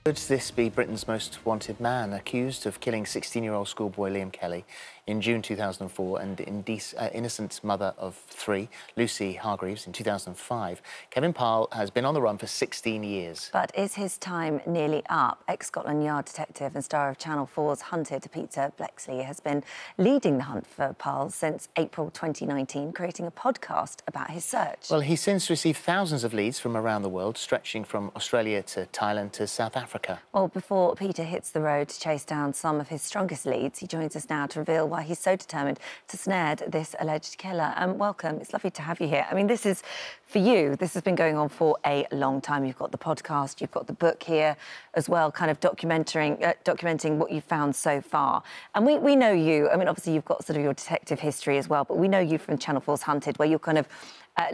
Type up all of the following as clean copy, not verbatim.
Could this be Britain's most wanted man, accused of killing 16-year-old schoolboy Liam Kelly in June 2004 and innocent mother of 3, Lucy Hargreaves, in 2005? Kevin Parle has been on the run for 16 years. But is his time nearly up? Ex-Scotland Yard detective and star of Channel 4's Hunted, Peter Bleksley, has been leading the hunt for Parle since April 2019, creating a podcast about his search. Well, he's since received thousands of leads from around the world, stretching from Australia to Thailand to South Africa. Well, before Peter hits the road to chase down some of his strongest leads, he joins us now to reveal why he's so determined to snare this alleged killer. Welcome. It's lovely to have you here. I mean, this is, for you, this has been going on for a long time. You've got the podcast, you've got the book here as well, kind of documenting what you've found so far. And we know you, I mean, obviously you've got sort of your detective history as well, but we know you from Channel 4's Hunted, where you're kind of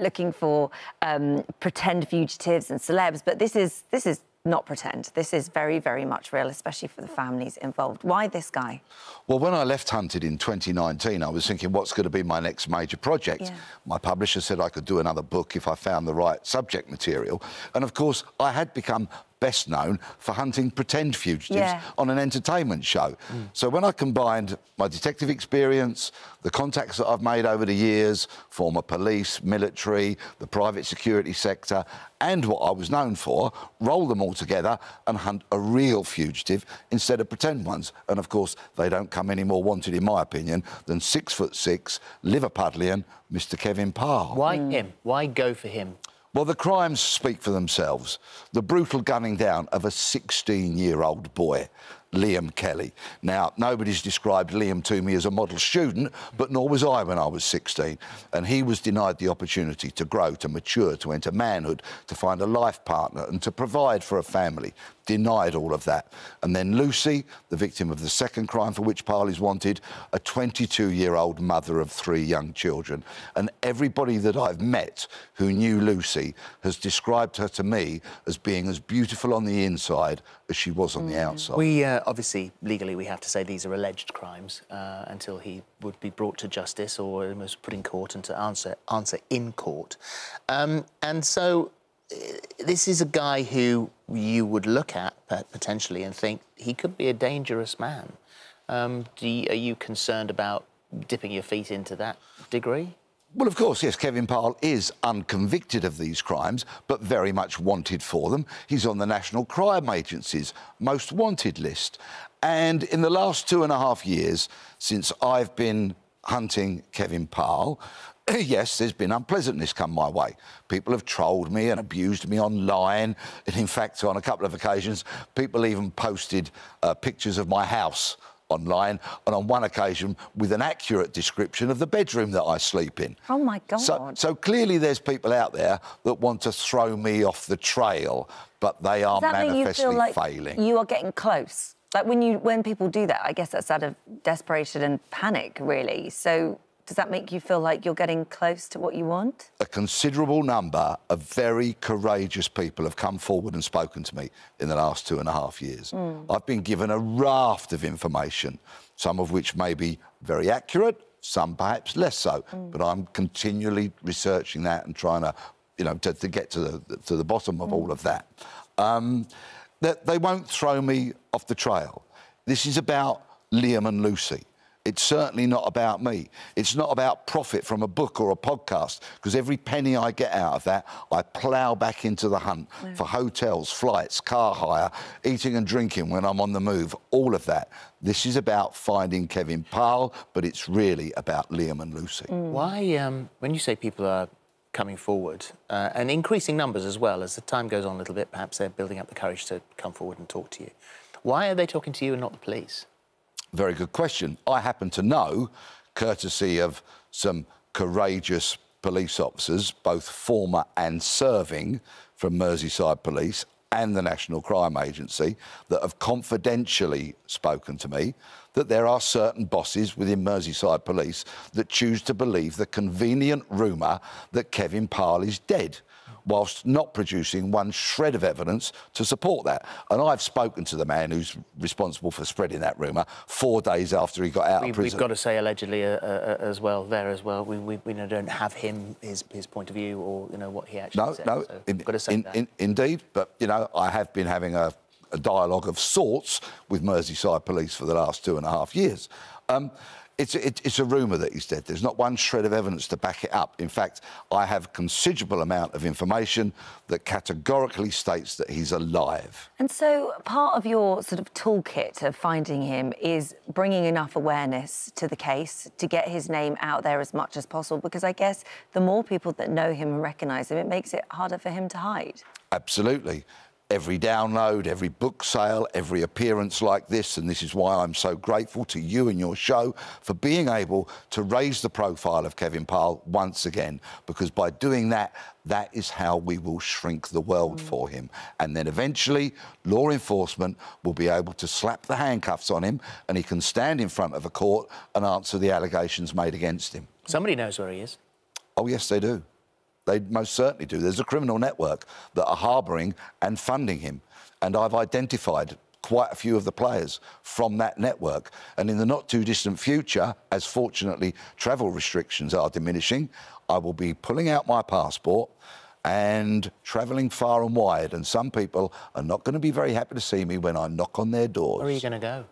looking for pretend fugitives and celebs, but this is not pretend. This is very, very much real, especially for the families involved. Why this guy? Well, when I left Hunted in 2019, I was thinking, what's going to be my next major project? Yeah. My publisher said I could do another book if I found the right subject material. And, of course, I had become best known for hunting pretend fugitives on an entertainment show. So when I combined my detective experience, the contacts that I've made over the years, former police, military, the private security sector, and what I was known for, roll them all together and hunt a real fugitive instead of pretend ones. And, of course, they don't come any more wanted, in my opinion, than 6'6", Liverpudlian Mr Kevin Parle. Why him? Why go for him? Well, the crimes speak for themselves. The brutal gunning down of a 16-year-old boy, Liam Kelly. Now, nobody's described Liam to me as a model student, but nor was I when I was 16. And he was denied the opportunity to grow, to mature, to enter manhood, to find a life partner and to provide for a family. Denied all of that. And then Lucy, the victim of the second crime for which Parle is wanted, a 22-year-old mother of 3 young children. And everybody that I've met who knew Lucy has described her to me as being as beautiful on the inside as she was on the outside. We, obviously, legally, we have to say these are alleged crimes until he would be brought to justice or was put in court and to answer in court. And so this is a guy who you would look at potentially and think he could be a dangerous man. Are you concerned about dipping your feet into that degree? Well, of course, yes, Kevin Parle is unconvicted of these crimes, but very much wanted for them. He's on the National Crime Agency's most wanted list. And in the last 2.5 years, since I've been hunting Kevin Parle, yes, there's been unpleasantness come my way. People have trolled me and abused me online. And in fact, on a couple of occasions, people even posted pictures of my house online, and on one occasion with an accurate description of the bedroom that I sleep in. Oh, my God. So clearly there's people out there that want to throw me off the trail, but they are manifestly you feel like failing. You are getting close? Like, when people do that, I guess that's out of desperation and panic, really. So does that make you feel like you're getting close to what you want? A considerable number of very courageous people have come forward and spoken to me in the last 2.5 years. I've been given a raft of information, some of which may be very accurate, some perhaps less so. But I'm continually researching that and trying to, you know, to get to the bottom of all of that. That they won't throw me off the trail. This is about Liam and Lucy. It's certainly not about me. It's not about profit from a book or a podcast, because every penny I get out of that, I plough back into the hunt for hotels, flights, car hire, eating and drinking when I'm on the move, all of that. This is about finding Kevin Parle, but it's really about Liam and Lucy. Why, when you say people are coming forward, and increasing numbers as well, as the time goes on a little bit, perhaps they're building up the courage to come forward and talk to you. Why are they talking to you and not the police? Very good question. I happen to know, courtesy of some courageous police officers, both former and serving, from Merseyside Police and the National Crime Agency, that have confidentially spoken to me, that there are certain bosses within Merseyside Police that choose to believe the convenient rumour that Kevin Parle is dead, whilst not producing one shred of evidence to support that. And I've spoken to the man who's responsible for spreading that rumour 4 days after he got out of prison. We've got to say allegedly as well. We don't have his point of view or, you know, what he actually said. No, so we've got to say that. Indeed, but, you know, I have been having a a dialogue of sorts with Merseyside Police for the last 2.5 years. It's a rumour that he's dead. There's not one shred of evidence to back it up. In fact, I have a considerable amount of information that categorically states that he's alive. And so part of your sort of toolkit of finding him is bringing enough awareness to the case to get his name out there as much as possible, because I guess the more people that know him and recognise him, it makes it harder for him to hide. Absolutely. Every download, every book sale, every appearance like this, and this is why I'm so grateful to you and your show for being able to raise the profile of Kevin Parle once again, because by doing that, that is how we will shrink the world for him. And then eventually, law enforcement will be able to slap the handcuffs on him and he can stand in front of a court and answer the allegations made against him. Somebody knows where he is. Oh, yes, they do. They most certainly do. There's a criminal network that are harbouring and funding him. And I've identified quite a few of the players from that network. And in the not-too-distant future, as fortunately travel restrictions are diminishing, I will be pulling out my passport and travelling far and wide. And some people are not going to be very happy to see me when I knock on their doors. Where are you going to go?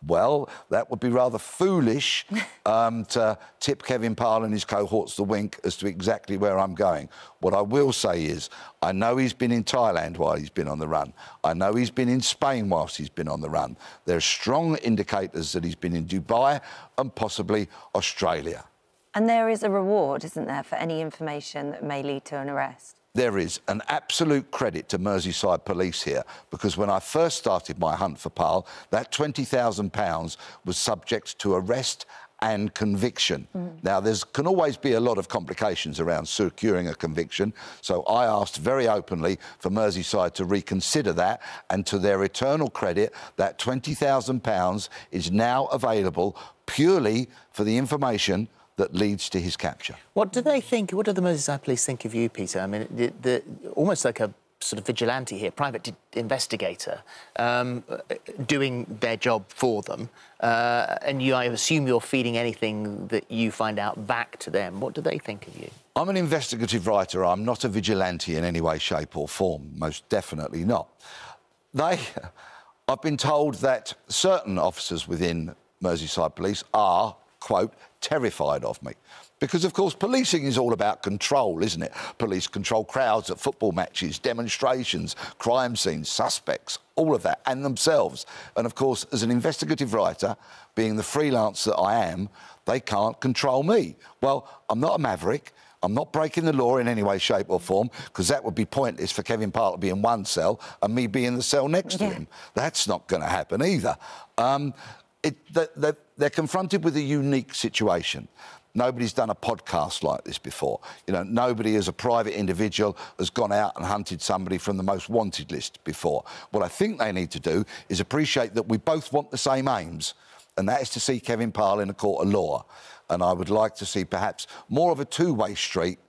Well, that would be rather foolish to tip Kevin Parle and his cohorts the wink as to exactly where I'm going. What I will say is, I know he's been in Thailand while he's been on the run. I know he's been in Spain whilst he's been on the run. There are strong indicators that he's been in Dubai and possibly Australia. And there is a reward, isn't there, for any information that may lead to an arrest? There is an absolute credit to Merseyside Police here, because when I first started my hunt for Parle, that £20,000 was subject to arrest and conviction. Now, there can always be a lot of complications around securing a conviction, so I asked very openly for Merseyside to reconsider that, and to their eternal credit, that £20,000 is now available purely for the information that leads to his capture. What do they think? What do the Merseyside Police think of you, Peter? I mean, almost like a sort of vigilante here, private investigator, doing their job for them, and I assume you're feeding anything that you find out back to them. What do they think of you? I'm an investigative writer. I'm not a vigilante in any way, shape or form. Most definitely not. I've been told that certain officers within Merseyside Police are, quote, terrified of me. Because, of course, policing is all about control, isn't it? Police control crowds at football matches, demonstrations, crime scenes, suspects, all of that, and themselves. And, of course, as an investigative writer, being the freelance that I am, they can't control me. Well, I'm not a maverick. I'm not breaking the law in any way, shape or form, because that would be pointless for Kevin Parle to be in one cell and me be in the cell next to him. That's not going to happen either. They're confronted with a unique situation. Nobody's done a podcast like this before. You know, nobody as a private individual has gone out and hunted somebody from the most wanted list before. What I think they need to do is appreciate that we both want the same aims, and that is to see Kevin Parle in a court of law. And I would like to see perhaps more of a two-way street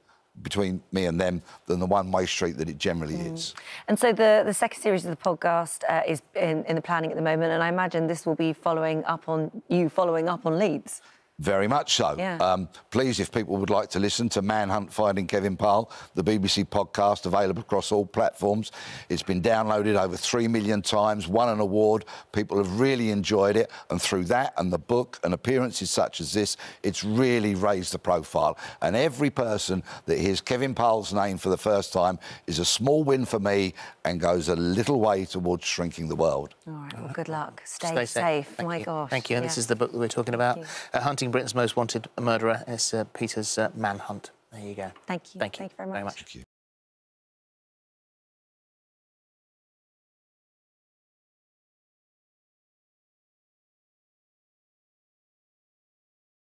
between me and them than the one-way street that it generally is. And so the second series of the podcast is in the planning at the moment, and I imagine this will be following up on leads. Very much so. Yeah. Please, if people would like to listen to Manhunt Finding Kevin Parle, the BBC podcast available across all platforms. It's been downloaded over 3 million times, won an award. People have really enjoyed it. And through that and the book and appearances such as this, it's really raised the profile. And every person that hears Kevin Parle's name for the first time is a small win for me and goes a little way towards shrinking the world. All right, well, good luck. Stay safe. Thank My you. gosh. Thank you. And this is the book that we're talking about. Hunting Britain's Most Wanted Murderer. It's Peter's Manhunt. There you go. Thank you. Thank you very much. Thank you.